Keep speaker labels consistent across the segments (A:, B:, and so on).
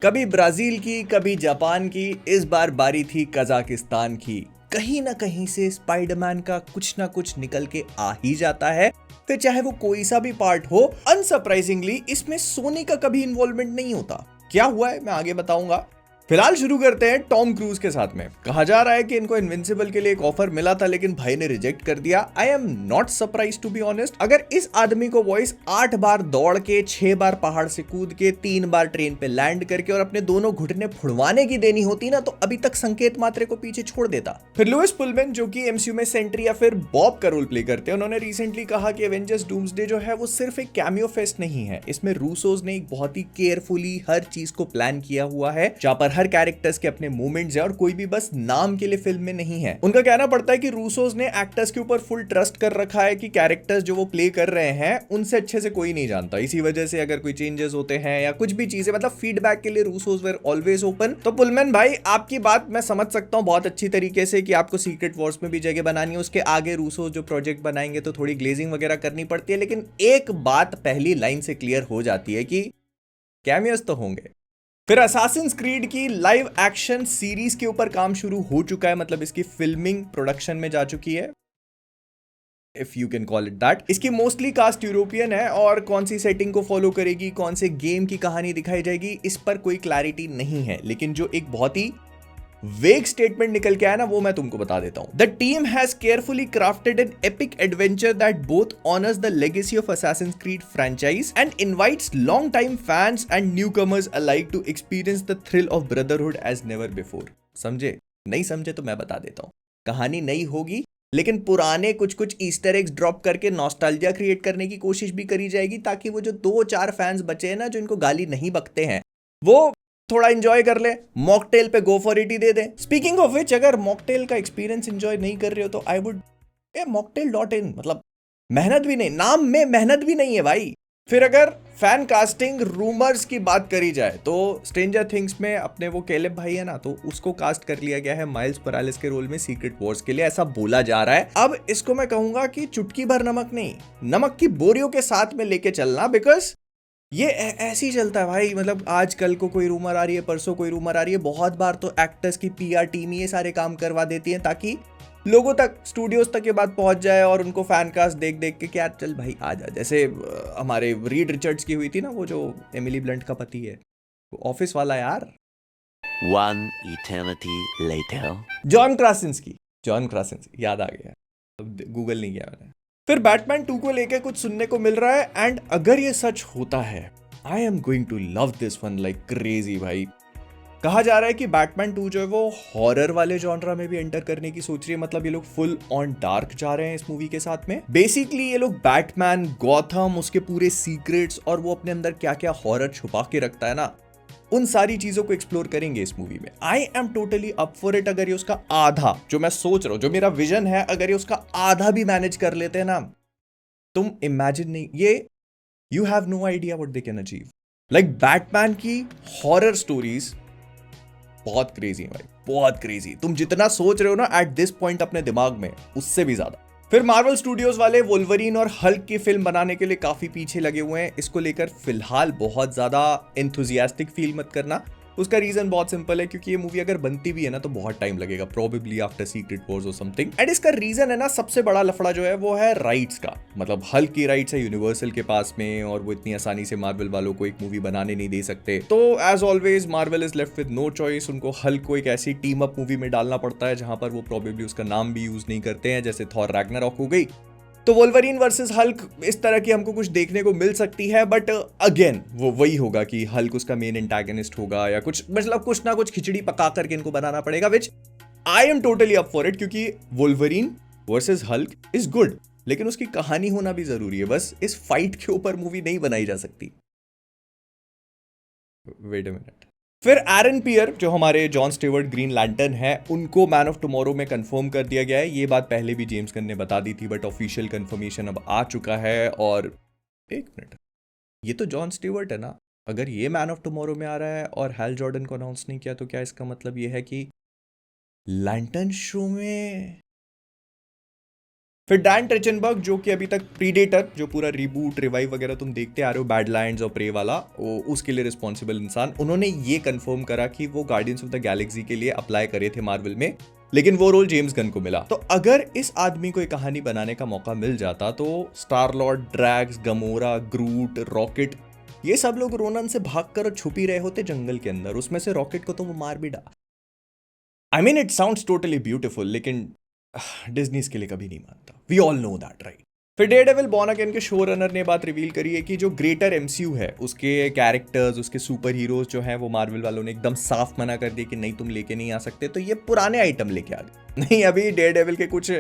A: कभी ब्राजील की, कभी जापान की, इस बार बारी थी कजाकिस्तान की। कहीं ना कहीं से स्पाइडरमैन का कुछ ना कुछ निकल के आ ही जाता है, फिर चाहे वो कोई सा भी पार्ट हो। अनसरप्राइजिंगली इसमें सोनी का कभी इन्वॉल्वमेंट नहीं होता। क्या हुआ है मैं आगे बताऊंगा। फिलहाल शुरू करते हैं टॉम क्रूज के साथ में। कहा जा रहा है कि इनको इनविंसिबल के लिए एक ऑफर मिला था, लेकिन भाई ने रिजेक्ट कर दिया। I am not surprise to be honest. अगर इस आदमी को वॉइस 8 बार दौड़ के, 6 बार पहाड़ से कूद के, 3 बार ट्रेन पे लैंड करके और अपने दोनों घुटने फुड़वाने की देनी होती ना, तो अभी तक संकेत मात्रे को पीछे छोड़ देता। फिर लुइस पुलमैन, जो कि एमसीयू में सेंट्री या फिर बॉब का रोल प्ले करते हैं, उन्होंने रिसेंटली कहा कि एवेंजर्स डूम्सडे जो है वो सिर्फ एक कैमियो फेस्ट नहीं है। इसमें रूसोज ने एक बहुत ही केयरफुली हर चीज को प्लान किया हुआ है, जहां पर हर कैरेक्टर्स के अपने मूवमेंट्स है और कोई भी बस नाम के लिए फिल्म में नहीं है। उनका कहना पड़ता है कि रूसोज ने एक्टर्स के ऊपर फुल ट्रस्ट कर रखा है कि कैरेक्टर्स जो वो प्ले कर रहे हैं उनसे अच्छे से कोई नहीं जानता। इसी वजह से अगर कोई चेंजेस होते हैं या कुछ भी चीजें, मतलब फीडबैक के लिए रूसोज वेर ऑलवेज ओपन। तो पुलमैन भाई, आपकी बात मैं समझ सकता हूँ बहुत अच्छी तरीके से कि आपको सीक्रेट वॉर्स में भी जगह बनानी है, उसके आगे रूसोज जो प्रोजेक्ट बनाएंगे तो थोड़ी ग्लेजिंग वगैरह करनी पड़ती है। लेकिन एक बात पहली लाइन से क्लियर हो जाती है कि कैमियोस तो होंगे। फिर असासिन्स क्रीड की लाइव एक्शन सीरीज के ऊपर काम शुरू हो चुका है, मतलब इसकी फिल्मिंग प्रोडक्शन में जा चुकी है, if you can call it that. इसकी मोस्टली कास्ट यूरोपियन है और कौन सी सेटिंग को फॉलो करेगी, कौन से गेम की कहानी दिखाई जाएगी, इस पर कोई क्लैरिटी नहीं है। लेकिन जो एक बहुत ही वेग स्टेटमेंट निकल के आया ना, वो मैं तुमको बता देता हूं। The team has carefully crafted an epic adventure that both honours the legacy of Assassin's Creed franchise and invites long-time fans and newcomers alike to experience the thrill of brotherhood as never before। समझे? नहीं समझे तो मैं बता देता हूं। कहानी नई होगी, लेकिन पुराने कुछ कुछ ईस्टर एग्स ड्रॉप करके नॉस्टैल्जिया क्रिएट करने की कोशिश भी करी जाएगी, ताकि वो जो 2-4 फैंस बचे हैं ना, जो इनको गाली नहीं बकते हैं, वो थोड़ा एंजॉय कर ले। मॉकटेल पे go for it he they they. Speaking of which, अगर मॉकटेल का एक्सपीरियंस एंजॉय नहीं कर रहे हो तो आई वुड mocktail.in, मतलब मेहनत भी नहीं, नाम में मेहनत भी नहीं है भाई। फिर अगर फैन कास्टिंग रूमर्स की बात करी जाए तो स्ट्रेंजर थिंग्स में अपने वो कैलेब भाई है ना, तो उसको कास्ट कर लिया गया है माइल्स मोरालेस के रोल में सीक्रेट वॉर्स के लिए, ऐसा बोला जा रहा है। अब इसको मैं कहूंगा कि चुटकी भर नमक नहीं, नमक की बोरियों के साथ में लेके चलना, बिकॉज ये ऐसे ही चलता है भाई। मतलब आज कल को कोई रूमर आ रही है, परसों कोई रूमर आ रही है, बहुत बार तो एक्टर्स की पीआर टीम ये सारे काम करवा देती है ताकि लोगों तक, स्टूडियोज तक ये बात पहुंच जाए और उनको फैन कास्ट देख देख के क्या, चल भाई आ जा। जैसे हमारे रीड रिचर्ड्स की हुई थी ना, वो जो एमिली ब्लंट का पति है, ऑफिस वाला यार।
B: One eternity later.
A: जॉन क्रासिंस्की याद आ गया, अब गूगल नहीं किया मैंने। फिर बैटमैन 2 को लेके कुछ सुनने को मिल रहा है, एंड अगर ये सच होता है, I am going to love this one like crazy भाई। कहा जा रहा है कि बैटमैन 2 जो है वो हॉरर वाले जॉनरा में भी एंटर करने की सोच रही है। मतलब ये लोग फुल ऑन डार्क जा रहे हैं इस मूवी के साथ में। बेसिकली ये लोग बैटमैन, गॉथम, उसके पूरे सीक्रेट्स और वो अपने अंदर क्या क्या हॉरर छुपा के रखता है ना, उन सारी चीजों को एक्सप्लोर करेंगे इस मूवी में। आई am totally up for it. अगर ये उसका आधा, जो मैं सोच रहा हूं, जो मेरा विजन है, अगर ये उसका आधा भी मैनेज कर लेते हैं ना, तुम इमेजिन नहीं, ये you have no idea what they can achieve. Like Batman की हॉरर स्टोरीज बहुत क्रेजी है भाई, बहुत क्रेजी। तुम जितना सोच रहे हो ना एट दिस पॉइंट अपने दिमाग में, उससे भी ज्यादा। फिर मार्वल स्टूडियोज वाले वोल्वरीन और हल्क की फिल्म बनाने के लिए काफी पीछे लगे हुए हैं। इसको लेकर फिलहाल बहुत ज्यादा एंथुजियास्टिक फील मत करना। उसका रीजन बहुत सिंपल है, क्योंकि ये मूवी अगर बनती भी है ना तो बहुत टाइम लगेगा, प्रोबेबली आफ्टर सीक्रेट वॉर्स और समथिंग। एंड इसका रीजन है ना, सबसे बड़ा लफड़ा जो है वो है राइट्स का। मतलब हल्क की राइट्स है यूनिवर्सल के पास में, और वो इतनी आसानी से मार्वल वालों को एक मूवी बनाने नहीं दे सकते। तो as always Marvel is left with no choice. उनको हल्क को एक ऐसी टीम अप मूवी में डालना पड़ता है जहां पर वो प्रोबेबली उसका नाम भी यूज नहीं करते हैं, जैसे थॉर रैग्नारॉक हो गई। तो वोल्वरीन वर्सेस हल्क, इस तरह की हमको कुछ देखने को मिल सकती है, बट अगेन वो वही होगा कि हल्क उसका मेन एंटागनिस्ट होगा या कुछ, मतलब कुछ ना कुछ खिचड़ी पका करके इनको बनाना पड़ेगा, which I am totally up for it. क्योंकि Wolverine versus Hulk is good, लेकिन उसकी कहानी होना भी जरूरी है। बस इस फाइट के ऊपर मूवी नहीं बनाई जा सकती। Wait a minute. फिर एरन पियर, जो हमारे जॉन स्टीवर्ट ग्रीन लैंटर्न है, उनको मैन ऑफ टुमारो में कंफर्म कर दिया गया है। ये बात पहले भी जेम्स गन ने बता दी थी, बट ऑफिशियल कंफर्मेशन अब आ चुका है। और एक मिनट, ये तो जॉन स्टीवर्ट है ना? अगर ये मैन ऑफ टुमारो में आ रहा है और हैल जॉर्डन को अनाउंस नहीं किया, तो क्या इसका मतलब ये है कि लैंटर्न शो में फिर डैन ट्रेचनबर्ग जो कि अभी तक प्रीडेटर जो पूरा रीबूट रिवाइव वगैरह तुम देखते आ रहे हो बैडलैंड्स और प्रे वाला उसके लिए रिस्पॉन्सिबल इंसान, उन्होंने ये कंफर्म करा कि वो गार्डियंस ऑफ द गैलेक्सी के लिए अप्लाई करे थे मार्वल में, लेकिन वो रोल जेम्स गन को मिला। तो अगर इस आदमी को एक कहानी बनाने का मौका मिल जाता तो स्टार लॉर्ड, ड्रैक्स, गमोरा, ग्रूट, रॉकेट, ये सब लोग रोनन से भागकर छुप ही रहे होते जंगल के अंदर। उसमें से रॉकेट को तो वो मार भी डाला। I mean it sounds totally beautiful, लेकिन डिज्नी इसके लिए कभी नहीं मानता। We all know that right. फिर डेयरडेविल बॉर्न अगेन के शो रनर ने बात रिवील करी है कि जो ग्रेटर एमसीयू है उसके कैरेक्टर्स, उसके सुपर हीरोज जो हैं वो मार्वल वालों ने एकदम साफ मना कर दिया कि नहीं तुम लेके नहीं आ सकते, तो ये पुराने आइटम लेके आ गए। नहीं, अभी डेयरडेविल के कुछ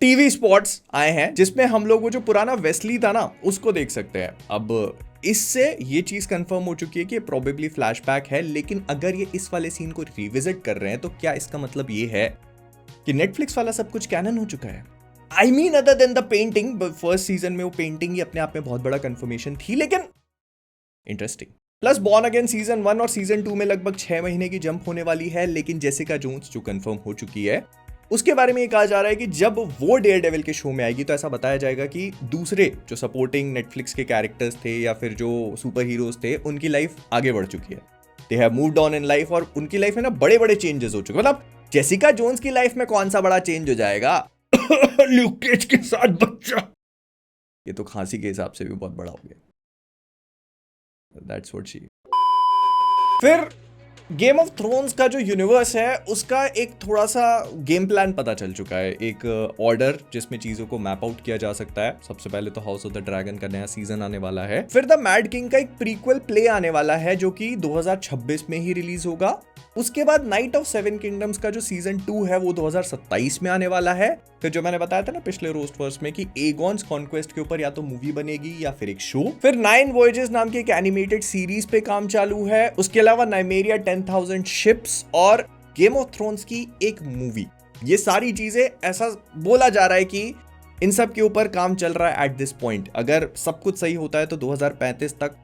A: टीवी स्पॉट्स आए हैं जिसमें हम लोग वो जो पुराना वेस्ली था ना उसको देख सकते हैं। अब इससे ये चीज कंफर्म हो चुकी है कि प्रोबेबली फ्लैशबैक है, लेकिन अगर ये इस वाले सीन को रिविजिट कर रहे हैं तो क्या इसका मतलब ये है कि नेटफ्लिक्स वाला सब कुछ कैनन हो चुका है? I mean other than the painting, first season में वो पेंटिंग ही अपने आप में बहुत बड़ा कंफर्मेशन थी, लेकिन interesting. Plus born again season 1 और सीजन 2 में लगभग 6 महीने की जंप होने वाली है, लेकिन जेसिका जोन्स जो कंफर्म हो चुकी है उसके बारे में ये कहा जा रहा है कि जब वो डेयरडेविल के शो में आएगी तो ऐसा बताया जाएगा कि दूसरे जो सपोर्टिंग नेटफ्लिक्स के कैरेक्टर्स थे या फिर जो सुपर हीरोज थे उनकी लाइफ आगे बढ़ चुकी है। They have moved on in life और उनकी लाइफ में ना बड़े बड़े चेंजेस हो चुके। मतलब जेसिका जोन्स की लाइफ में कौन सा बड़ा चेंज हो जाएगा? ल्यूक केज के साथ बच्चा, ये तो खांसी के हिसाब से भी बहुत बड़ा हो गया। That's what she. फिर गेम ऑफ थ्रोन्स का जो यूनिवर्स है उसका एक थोड़ा सा गेम प्लान पता चल चुका है, एक ऑर्डर जिसमें चीजों को मैप आउट किया जा सकता है। सबसे पहले तो हाउस ऑफ द ड्रैगन का नया सीजन आने वाला है। फिर द मैड किंग का एक प्रीक्वल प्ले आने वाला है जो कि 2026 में ही रिलीज होगा। उसके बाद नाइट ऑफ 7 किंगडम्स का जो सीजन 2 है वो 2027 में आने वाला है। फिर जो मैंने बताया था ना पिछले रोस्ट वर्स में कि एगॉन्स कॉन्क्वेस्ट के ऊपर या तो मूवी बनेगी या फिर एक शो। फिर 9 वॉयजेस नाम की एक एनिमेटेड सीरीज पे काम चालू है। उसके अलावा नाइमेरिया 10,000 शिप्स और गेम ऑफ थ्रोन्स की एक मूवी। ये सारी चीजें ऐसा बोला जा रहा है कि इन सब के ऊपर काम चल रहा है एट दिस पॉइंट। अगर सब कुछ सही होता है तो 2035 तक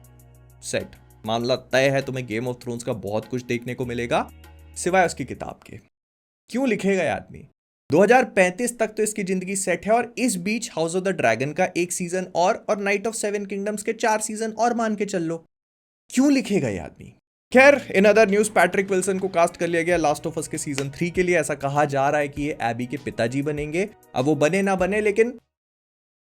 A: सेट मामला तय है। तुम्हें गेम ऑफ थ्रोन्स का बहुत कुछ देखने को मिलेगा सिवाय उसकी किताब के। क्यों लिखेगा ये आदमी? 2035 तक तो इसकी जिंदगी सेट है और इस बीच हाउस ऑफ द ड्रैगन का एक सीजन और नाइट ऑफ 7 किंगडम्स के 4 सीजन और मान के चल लो। क्यों लिखेगा ये आदमी? खैर, in other news Patrick Wilson को कास्ट कर लिया गया लास्ट ऑफ अस के सीजन 3 के लिए। ऐसा कहा जा रहा है कि ये एबी के पिताजी बनेंगे। अब वो बने ना बने, लेकिन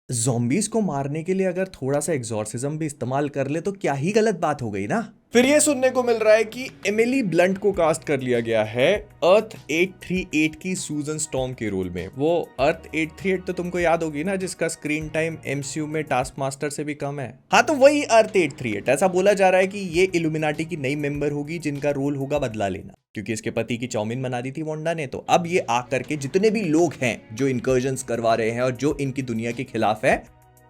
A: ज़ॉम्बीज़ को मारने के लिए अगर थोड़ा सा एग्जॉर्सिज्म भी इस्तेमाल कर ले तो क्या ही गलत बात हो गई ना। फिर ये सुनने को मिल रहा है कि एमिली ब्लंट को कास्ट कर लिया गया है अर्थ 838 की सूजन स्टॉर्म के रोल में। वो अर्थ 838 तो तुमको याद होगी ना, जिसका स्क्रीन टाइम एमसीयू में टास्क मास्टर से भी कम है। हाँ, तो वही अर्थ 838। ऐसा बोला जा रहा है कि ये इल्यूमिनाटी की नई मेंबर होगी जिनका रोल होगा बदला लेना, क्योंकि इसके पति की चाउमीन बना दी थी वांडा ने। तो अब ये आकर के जितने भी लोग हैं जो इनकर्जन्स करवा रहे हैं और जो इनकी दुनिया के खिलाफ है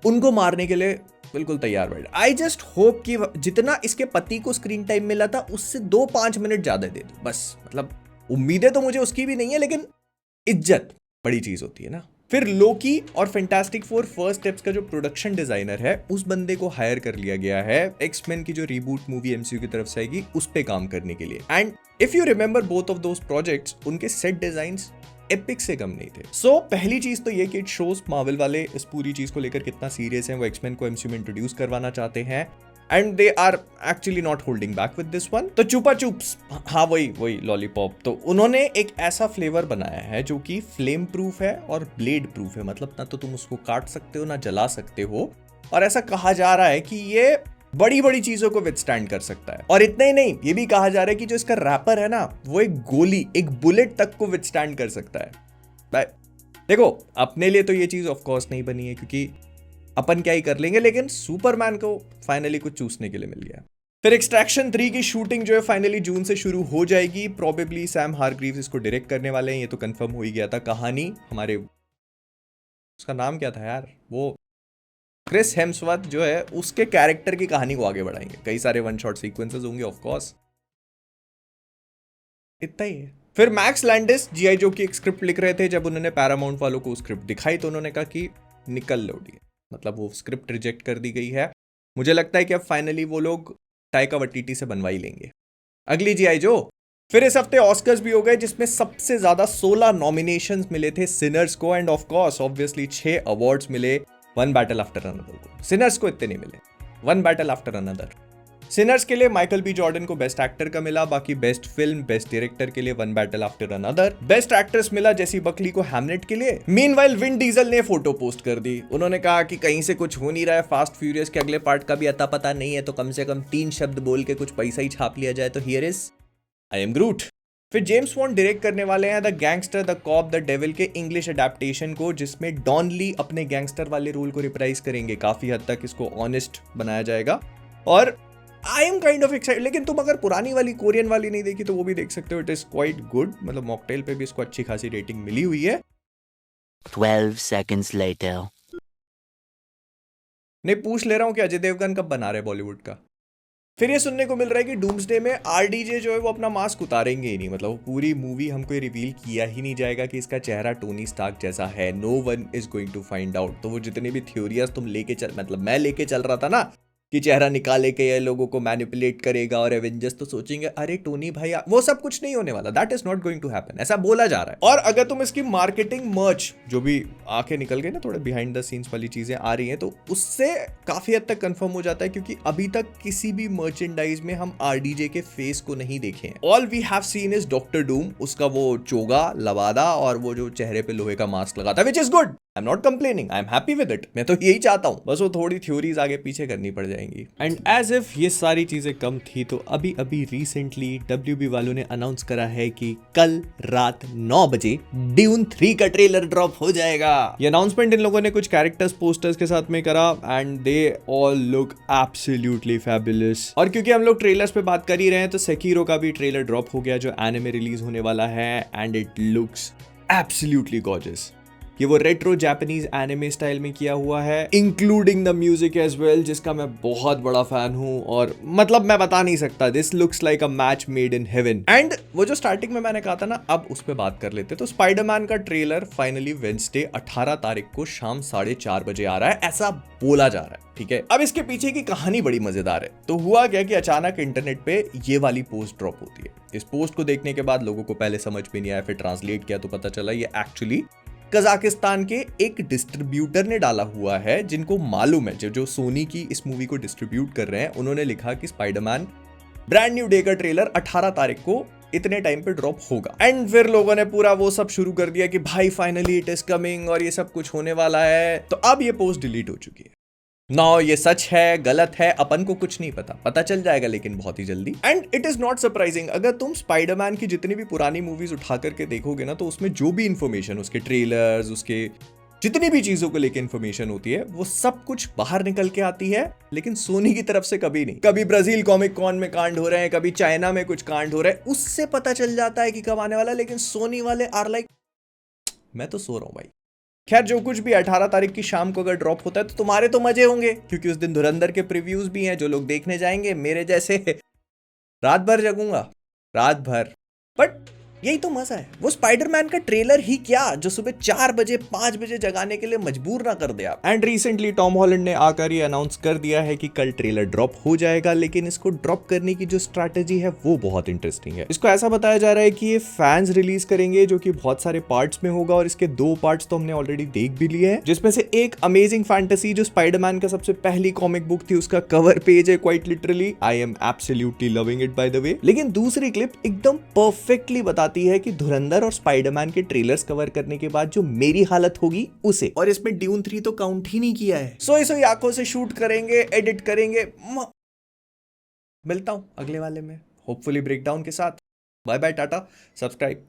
A: उनको मारने के लिए बिल्कुल तैयार बैठ। आई जस्ट होप कि जितना इसके पति को स्क्रीन टाइम मिला था उससे 2-5 मिनट ज्यादा दे दो बस। मतलब उम्मीदें तो मुझे उसकी भी नहीं है, लेकिन इज्जत बड़ी चीज होती है ना। फिर लोकी और फैंटास्टिक फोर फर्स्ट स्टेप्स का जो प्रोडक्शन डिजाइनर है उस बंदे को हायर कर लिया गया है एक्समैन की जो रीबूट मूवी एमसीयू की तरफ से आएगी उस पे काम करने के लिए। And if you remember both of those projects, उनके सेट डिजाइन्स एपिक से कम नहीं थे। सो पहली चीज तो ये कि इट शोज मार्वल वाले इस पूरी चीज को लेकर कितना सीरियस हैं। वो एक्समैन को एमसीयू में इंट्रोड्यूस करवाना चाहते हैं and they are actually not holding back with this one. तो चुपा चुप्स, हाँ वही लॉलीपॉप, तो उन्होंने एक ऐसा फ्लेवर बनाया है जो कि फ्लेम प्रूफ है और ब्लेड प्रूफ है। मतलब ना तो तुम उसको काट सकते हो ना जला सकते हो। और ऐसा कहा जा रहा है कि ये बड़ी बड़ी चीजों को विथस्टैंड कर सकता है। और इतना ही नहीं, ये भी कहा जा रहा है कि जो इसका रैपर है ना वो एक गोली, एक बुलेट तक को विथस्टैंड कर सकता है। देखो, अपने लिए तो ये चीज ऑफ कोर्स नहीं बनी है क्योंकि अपन क्या ही कर लेंगे, लेकिन सुपरमैन को फाइनली कुछ चूसने के लिए मिल गया। फिर एक्सट्रैक्शन 3 की शूटिंग जो है फाइनली जून से शुरू हो जाएगी। प्रोबेबली सैम हारग्रीव्स इसको डायरेक्ट करने वाले हैं, ये तो कंफर्म हो ही गया था। कहानी हमारे, उसका नाम क्या था यार, वो क्रिस हेम्सवर्थ जो है उसके कैरेक्टर की कहानी को आगे बढ़ाएंगे। कई सारे वन शॉट सीक्वेंसेस होंगे ऑफ कोर्स, इतना ही है। फिर मैक्स लैंडिस जीआई जो की एक स्क्रिप्ट लिख रहे थे, जब उन्होंने पैरामाउंट वालों को स्क्रिप्ट दिखाई तो उन्होंने कहा कि निकल लोडिए, मतलब वो स्क्रिप्ट रिजेक्ट कर दी गई है। मुझे लगता है कि अब फाइनली वो लोग टाइका वाइटिटी से बनवा ही लेंगे अगली जीआई जो। फिर इस हफ्ते ऑस्कर्स भी हो गए जिसमें सबसे ज्यादा 16 नॉमिनेशंस मिले थे सिनर्स को end of course obviously 6 awards मिले वन बैटल आफ्टर अनदर को। सिनर्स को इतने नहीं मिले, one battle after another. Sinners के लिए माइकल बी जॉर्डन को बेस्ट एक्टर का मिला, बाकी बेस्ट फिल्म बेस्ट डायरेक्टर के लिए one battle after another. Best actress मिला जेसी बकली को हैमलेट के लिए। मीनवाइल विन डीजल ने फोटो पोस्ट कर दी। उन्होंने कहा कि कहीं से कुछ हो नहीं रहा है, फास्ट फ्यूरियस के अगले पार्ट का भी अता पता नहीं है, तो कम से कम 3 शब्द बोल के कुछ पैसा ही छाप लिया जाए। तो here is I am Groot. फिर जेम्स बॉन्ड डायरेक्ट करने वाले हैं the gangster the cop the devil के इंग्लिश अडेप्टेशन को, जिसमें डॉन ली अपने गैंगस्टर वाले रोल को रिप्राइज करेंगे। काफी हद तक इसको ऑनेस्ट बनाया जाएगा और I am kind of excited. लेकिन तुम अगर पुरानी वाली कोरियन वाली नहीं देखी तो वो भी देख सकते हो, इट इज क्वाइट गुड। मतलब मॉकटेल पे भी इसको अच्छी खासी रेटिंग मिली हुई है।
B: 12 seconds later.
A: नहीं, पूछ ले रहा हूं कि अजय देवगन कब बना रहे बॉलीवुड का। फिर ये सुनने को मिल रहा है कि डूम्सडे में आरडीजे जो है वो अपना मास्क उतारेंगे ही नहीं। मतलब पूरी मूवी हमको ये रिवील किया ही नहीं जाएगा कि इसका चेहरा टोनी स्टार्क जैसा है। No one is going to find out. तो वो जितनी भी थ्योरियाज तुम लेके चल, मतलब मैं लेके चल रहा था ना कि चेहरा निकाले के ये लोगों को मैनिपुलेट करेगा और एवेंजर्स तो सोचेंगे अरे टोनी भाई, वो सब कुछ नहीं होने वाला। That is not going to happen, ऐसा बोला जा रहा है। और अगर तुम इसकी मार्केटिंग मर्च जो भी आके निकल गए ना, थोड़े बिहाइंड द सीन्स वाली चीजें आ रही हैं, तो उससे काफी हद तक कंफर्म हो जाता है, क्योंकि अभी तक किसी भी मर्चेंडाइज में हम आरडीजे के फेस को नहीं देखे हैं। All we have seen is Doctor Doom, उसका वो चोगा लवादा और वो जो चेहरे पे लोहे का मास्क लगाता है, which is good. I am not complaining, I am happy with it. मैं तो यही चाहता हूं, बस वो थोड़ी थ्योरीज आगे पीछे करनी पड़ जाएंगी। एंड एज इफ ये सारी चीजें कम थी, तो अभी अभी रिसेंटली WB वालों ने अनाउंस करा है कि कल रात 9 बजे ड्यून 3 का ट्रेलर ड्रॉप हो जाएगा। ये अनाउंसमेंट इन लोगों ने कुछ कैरेक्टर्स पोस्टर्स के साथ में करा and they all look absolutely fabulous. और क्योंकि हम लोग ट्रेलर्स पे बात कर ही रहे हैं, तो सेकिरो का भी ट्रेलर ड्रॉप हो गया जो एनिमे रिलीज होने वाला है and it looks absolutely gorgeous. ये वो रेट्रो जापानीज एनिमे स्टाइल में किया हुआ है, including the music as well, जिसका मैं बहुत बड़ा फैन हूं। और मतलब मैं बता नहीं सकता, this looks like a match made in heaven. And वो जो स्टार्टिंग में मैंने कहा था ना, अब उस पर बात कर लेते। तो स्पाइडरमैन का ट्रेलर फाइनली वेडनेसडे 18 तारीख को शाम 4:30 बजे आ रहा है, ऐसा बोला जा रहा है। ठीक है, अब इसके पीछे की कहानी बड़ी मजेदार है। तो हुआ क्या कि अचानक इंटरनेट पे ये वाली पोस्ट ड्रॉप होती है। इस पोस्ट को देखने के बाद लोगों को पहले समझ में नहीं आया, फिर ट्रांसलेट किया तो पता चला ये एक्चुअली कजाकिस्तान के एक डिस्ट्रीब्यूटर ने डाला हुआ है, जिनको मालूम है, जो सोनी की इस मूवी को डिस्ट्रीब्यूट कर रहे हैं, उन्होंने लिखा कि स्पाइडरमैन ब्रांड न्यू डे का ट्रेलर 18 तारीख को इतने टाइम पे ड्रॉप होगा। एंड फिर लोगों ने पूरा वो सब शुरू कर दिया कि भाई फाइनली इट इज कमिंग और ये सब कुछ होने वाला है। तो अब ये पोस्ट डिलीट हो चुकी है। नो, ये सच है गलत है अपन को कुछ नहीं पता चल जाएगा लेकिन बहुत ही जल्दी। And it is not surprising, अगर तुम स्पाइडरमैन की जितनी भी पुरानी मूवीज उठा करके देखोगे ना, तो उसमें जो भी इंफॉर्मेशन, उसके ट्रेलर्स, उसके जितनी भी चीजों को लेके इंफॉर्मेशन होती है, वो सब कुछ बाहर निकल के आती है, लेकिन सोनी की तरफ से कभी नहीं। कभी ब्राजील कॉमिक कॉन में कांड हो रहे हैं, कभी चाइना में कुछ कांड हो रहा है, उससे पता चल जाता है कि कब आने वाला है। लेकिन सोनी वाले आर लाइक, मैं तो सो रहा हूं भाई। खैर, जो कुछ भी 18 तारीख की शाम को अगर ड्रॉप होता है तो तुम्हारे तो मजे होंगे, क्योंकि उस दिन धुरंधर के प्रीव्यूज भी हैं जो लोग देखने जाएंगे। मेरे जैसे रात भर जगूंगा, रात भर। बट यही तो मजा है, वो स्पाइडरमैन का ट्रेलर ही क्या जो सुबह 4 बजे 5 बजे जगाने के लिए मजबूर ना कर दे आप। एंड रिसेंटली टॉम हॉलैंड ने आकर ये अनाउंस कर दिया है कि कल ट्रेलर ड्रॉप हो जाएगा, लेकिन इसको ड्रॉप करने की जो स्ट्रैटेजी है वो बहुत इंटरेस्टिंग है। इसको ऐसा बताया जा रहा है कि ये फैंस रिलीज करेंगे, जो कि बहुत सारे पार्ट्स में होगा, और इसके 2 पार्ट्स तो हमने ऑलरेडी देख भी लिए हैं, जिसमें से एक अमेजिंग फैंटेसी जो स्पाइडरमैन का सबसे पहली कॉमिक बुक थी, उसका कवर पेज है quite literally. I am absolutely loving it by the way. लेकिन दूसरी क्लिप एकदम परफेक्टली बताती है कि धुरंधर और स्पाइडरमैन के ट्रेलर्स कवर करने के बाद जो मेरी हालत होगी उसे। और इसमें ड्यून 3 तो काउंट ही नहीं किया है। सोई आंखों से शूट करेंगे, एडिट करेंगे। मिलता हूं अगले वाले में, होपफुली ब्रेकडाउन के साथ। Bye bye, tata, subscribe.